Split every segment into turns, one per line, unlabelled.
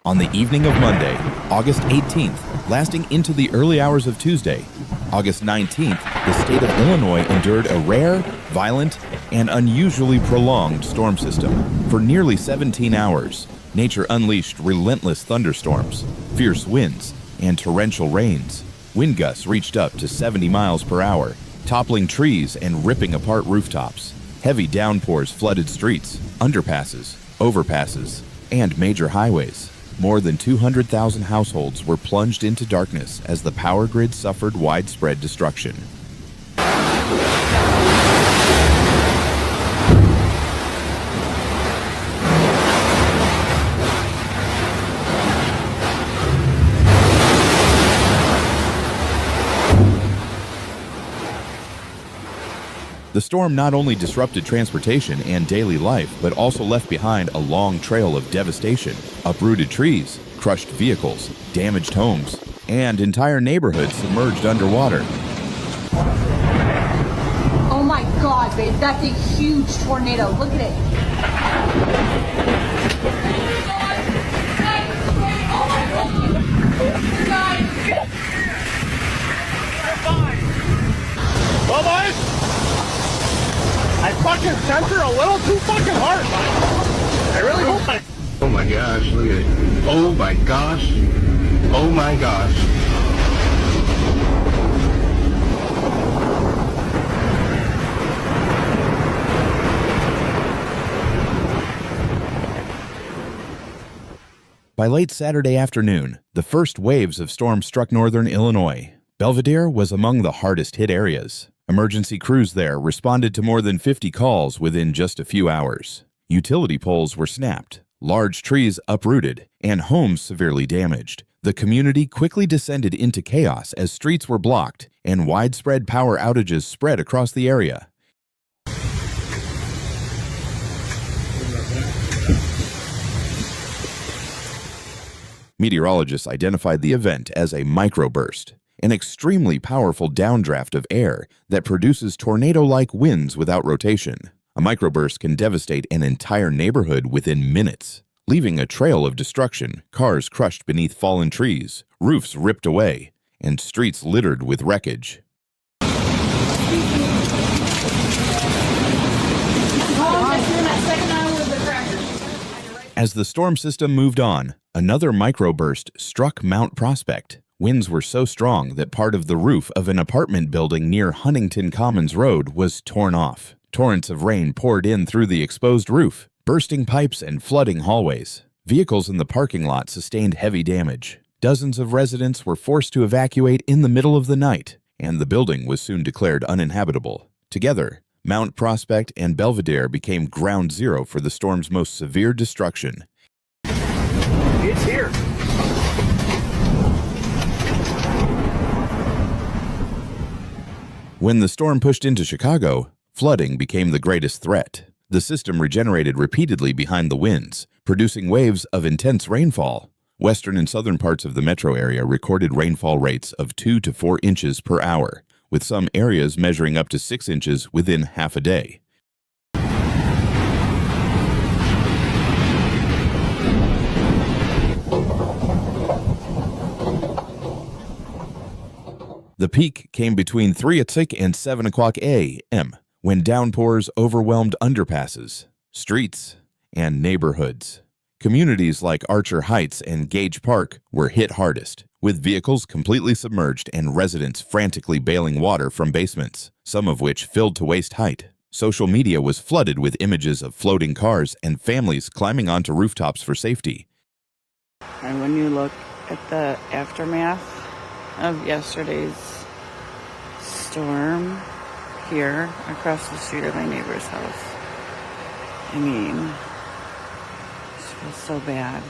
On the evening of Monday, August 18th, lasting into the early hours of Tuesday, August 19th, the state of Illinois endured a rare, violent, and unusually prolonged storm system. For nearly 17 hours, nature unleashed relentless thunderstorms, fierce winds, and torrential rains. Wind gusts reached up to 70 miles per hour, toppling trees and ripping apart rooftops. Heavy downpours flooded streets, underpasses, overpasses, and major highways. More than 200,000 households were plunged into darkness as the power grid suffered widespread destruction. The storm not only disrupted transportation and daily life, but also left behind a long trail of devastation. Uprooted trees, crushed vehicles, damaged homes, and entire neighborhoods submerged underwater.
Oh my God, babe, that's a huge tornado. Look at it.
Well, boys, I fucking sent her a little too fucking hard. I really hope I...
Oh my gosh, look at it. Oh my gosh. Oh my gosh.
By late Saturday afternoon, the first waves of storm struck northern Illinois. Belvidere was among the hardest hit areas. Emergency crews there responded to more than 50 calls within just a few hours. Utility poles were snapped, large trees uprooted, and homes severely damaged. The community quickly descended into chaos as streets were blocked and widespread power outages spread across the area. Meteorologists identified the event as a microburst, an extremely powerful downdraft of air that produces tornado-like winds without rotation. A microburst can devastate an entire neighborhood within minutes, leaving a trail of destruction, cars crushed beneath fallen trees, roofs ripped away, and streets littered with wreckage. As the storm system moved on, another microburst struck Mount Prospect. Winds were so strong that part of the roof of an apartment building near Huntington Commons Road was torn off. Torrents of rain poured in through the exposed roof, bursting pipes and flooding hallways. Vehicles in the parking lot sustained heavy damage. Dozens of residents were forced to evacuate in the middle of the night, and the building was soon declared uninhabitable. Together, Mount Prospect and Belvidere became ground zero for the storm's most severe destruction.
It's here.
When the storm pushed into Chicago, flooding became the greatest threat. The system regenerated repeatedly behind the winds, producing waves of intense rainfall. Western and southern parts of the metro area recorded rainfall rates of 2 to 4 inches per hour, with some areas measuring up to 6 inches within half a day. The peak came between 3 o'clock and 7 o'clock a.m., when downpours overwhelmed underpasses, streets, and neighborhoods. Communities like Archer Heights and Gage Park were hit hardest, with vehicles completely submerged and residents frantically bailing water from basements, some of which filled to waist height. Social media was flooded with images of floating cars and families climbing onto rooftops for safety.
And when you look at the aftermath of yesterday's storm here across the street of my neighbor's house, I mean, it feels so bad.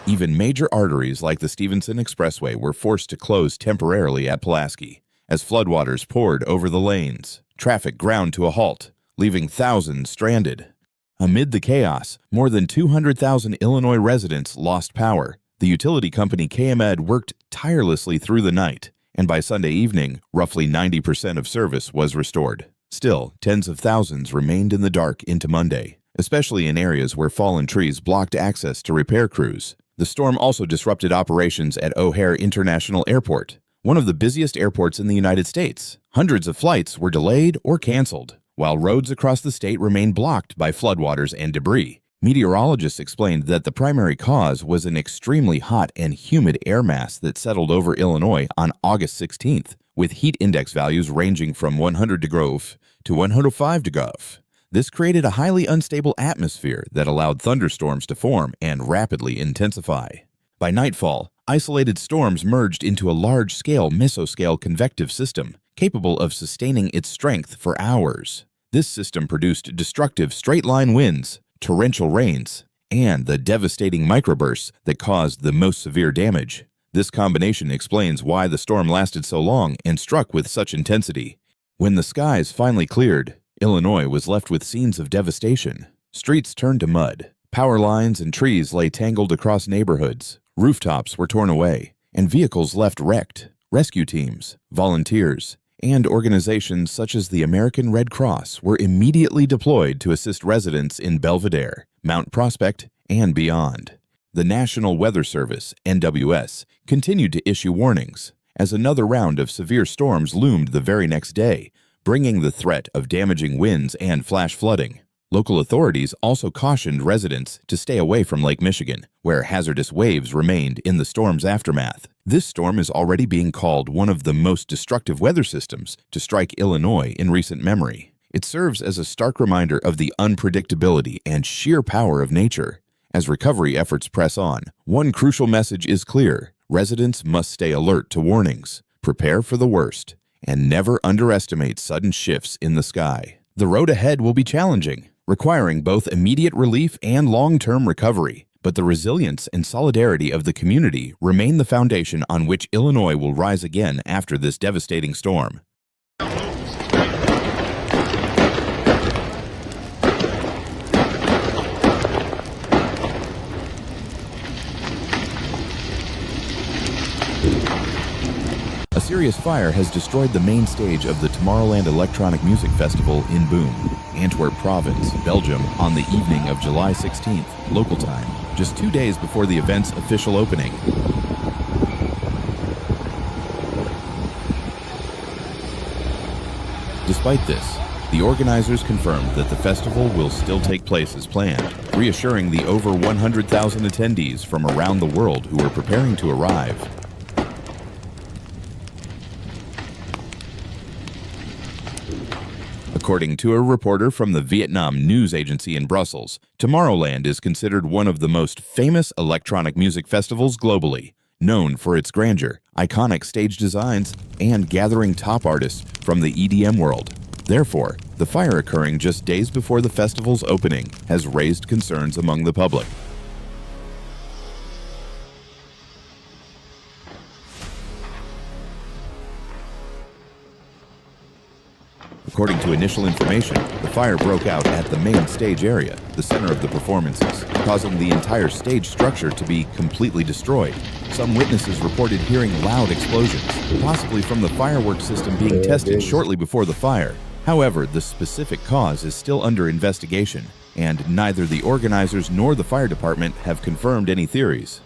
Even major arteries like the Stevenson Expressway were forced to close temporarily at Pulaski as floodwaters poured over the lanes. Traffic ground to a halt, leaving thousands stranded. Amid the chaos, more than 200,000 Illinois residents lost power. The utility company KMED worked tirelessly through the night, and by Sunday evening, roughly 90% of service was restored. Still, tens of thousands remained in the dark into Monday, especially in areas where fallen trees blocked access to repair crews. The storm also disrupted operations at O'Hare International Airport, one of the busiest airports in the United States. Hundreds of flights were delayed or canceled, while roads across the state remained blocked by floodwaters and debris. Meteorologists explained that the primary cause was an extremely hot and humid air mass that settled over Illinois on August 16th, with heat index values ranging from 100 degrees to 105 degrees. This created a highly unstable atmosphere that allowed thunderstorms to form and rapidly intensify. By nightfall, isolated storms merged into a large-scale mesoscale convective system, capable of sustaining its strength for hours. This system produced destructive straight-line winds, torrential rains, and the devastating microbursts that caused the most severe damage. This combination explains why the storm lasted so long and struck with such intensity. When the skies finally cleared, Illinois was left with scenes of devastation. Streets turned to mud. Power lines and trees lay tangled across neighborhoods. Rooftops were torn away, and vehicles left wrecked. Rescue teams, volunteers, and organizations such as the American Red Cross were immediately deployed to assist residents in Belvedere, Mount Prospect, and beyond. The National Weather Service, NWS, continued to issue warnings as another round of severe storms loomed the very next day, bringing the threat of damaging winds and flash flooding. Local authorities also cautioned residents to stay away from Lake Michigan, where hazardous waves remained in the storm's aftermath. This storm is already being called one of the most destructive weather systems to strike Illinois in recent memory. It serves as a stark reminder of the unpredictability and sheer power of nature. As recovery efforts press on, one crucial message is clear: residents must stay alert to warnings, prepare for the worst, and never underestimate sudden shifts in the sky. The road ahead will be challenging, requiring both immediate relief and long-term recovery, but the resilience and solidarity of the community remain the foundation on which Illinois will rise again after this devastating storm. A serious fire has destroyed the main stage of the Tomorrowland Electronic Music Festival in Boom, Antwerp Province, Belgium, on the evening of July 16th, local time, just 2 days before the event's official opening. Despite this, the organizers confirmed that the festival will still take place as planned, reassuring the over 100,000 attendees from around the world who are preparing to arrive. According to a reporter from the Vietnam News Agency in Brussels, Tomorrowland is considered one of the most famous electronic music festivals globally, known for its grandeur, iconic stage designs, and gathering top artists from the EDM world. Therefore, the fire occurring just days before the festival's opening has raised concerns among the public. According to initial information, the fire broke out at the main stage area, the center of the performances, causing the entire stage structure to be completely destroyed. Some witnesses reported hearing loud explosions, possibly from the fireworks system being tested shortly before the fire. However, the specific cause is still under investigation, and neither the organizers nor the fire department have confirmed any theories.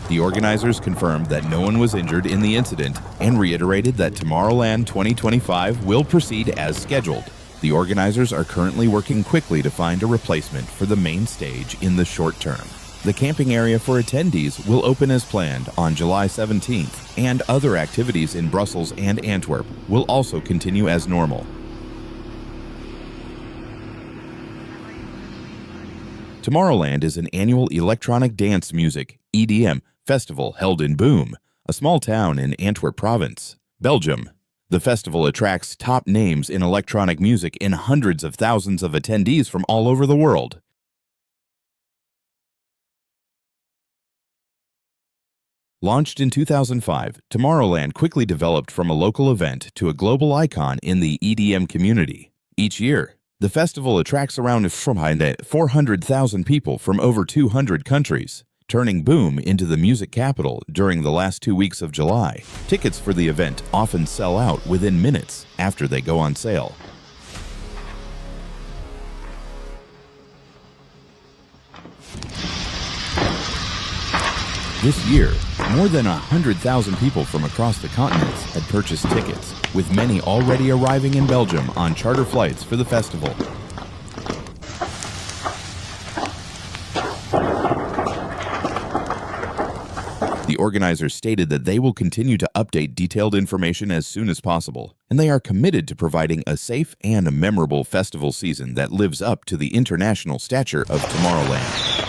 The organizers confirmed that no one was injured in the incident and reiterated that Tomorrowland 2025 will proceed as scheduled. The organizers are currently working quickly to find a replacement for the main stage in the short term. The camping area for attendees will open as planned on July 17th, and other activities in Brussels and Antwerp will also continue as normal. Tomorrowland is an annual electronic dance music, EDM, festival held in Boom, a small town in Antwerp Province, Belgium. The festival attracts top names in electronic music and hundreds of thousands of attendees from all over the world. Launched in 2005, Tomorrowland quickly developed from a local event to a global icon in the EDM community. Each year, the festival attracts around 400,000 people from over 200 countries, turning Boom into the music capital during the last 2 weeks of July. Tickets for the event often sell out within minutes after they go on sale. This year, more than 100,000 people from across the continents had purchased tickets, with many already arriving in Belgium on charter flights for the festival. The organizers stated that they will continue to update detailed information as soon as possible, and they are committed to providing a safe and memorable festival season that lives up to the international stature of Tomorrowland.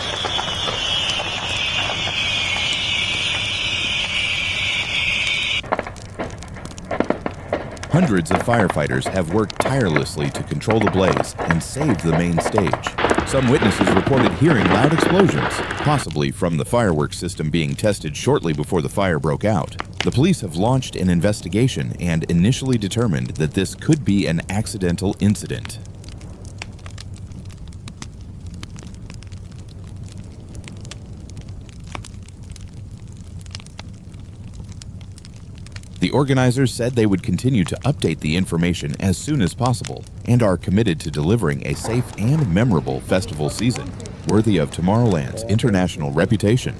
Hundreds of firefighters have worked tirelessly to control the blaze and save the main stage. Some witnesses reported hearing loud explosions, possibly from the fireworks system being tested shortly before the fire broke out. The police have launched an investigation and initially determined that this could be an accidental incident. The organizers said they would continue to update the information as soon as possible and are committed to delivering a safe and memorable festival season worthy of Tomorrowland's international reputation.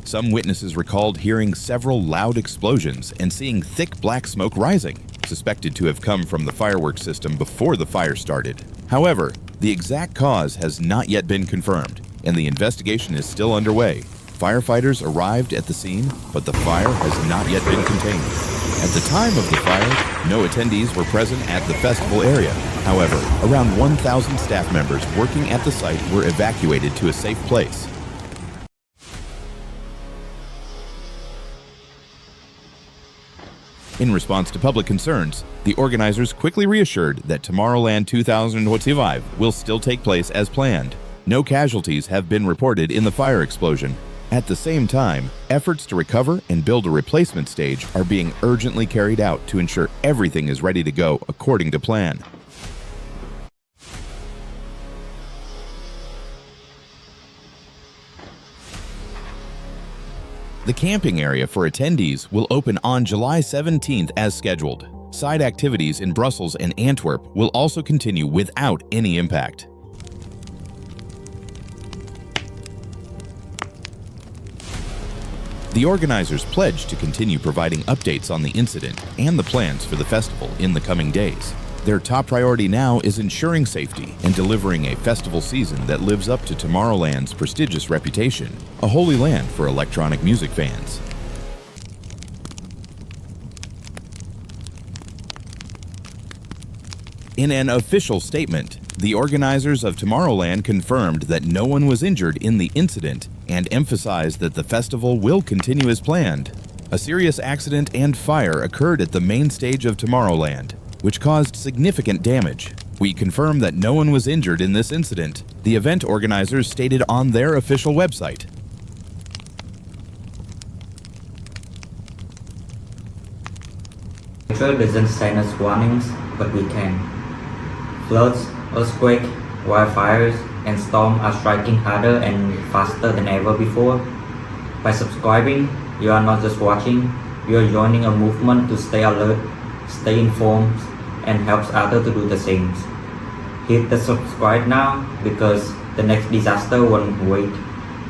Some witnesses recalled hearing several loud explosions and seeing thick black smoke rising, suspected to have come from the fireworks system before the fire started. However, the exact cause has not yet been confirmed, and the investigation is still underway. Firefighters arrived at the scene, but the fire has not yet been contained. At the time of the fire, no attendees were present at the festival area. However, around 1,000 staff members working at the site were evacuated to a safe place. In response to public concerns, the organizers quickly reassured that Tomorrowland 2025 will still take place as planned. No casualties have been reported in the fire explosion. At the same time, efforts to recover and build a replacement stage are being urgently carried out to ensure everything is ready to go according to plan. The camping area for attendees will open on July 17th as scheduled. Side activities in Brussels and Antwerp will also continue without any impact. The organizers pledged to continue providing updates on the incident and the plans for the festival in the coming days. Their top priority now is ensuring safety and delivering a festival season that lives up to Tomorrowland's prestigious reputation, a holy land for electronic music fans. In an official statement, the organizers of Tomorrowland confirmed that no one was injured in the incident and emphasized that the festival will continue as planned. A serious accident and fire occurred at the main stage of Tomorrowland, which caused significant damage. We confirm that no one was injured in this incident, the event organizers stated on their official website.
Nature doesn't send us warnings, but we can. Floods, earthquakes, wildfires, and storms are striking harder and faster than ever before. By subscribing, you are not just watching, you are joining a movement to stay alert, stay informed, and helps others to do the same. Hit the subscribe now because the next disaster won't wait,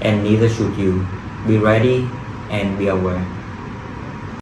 and neither should you. Be ready and be aware.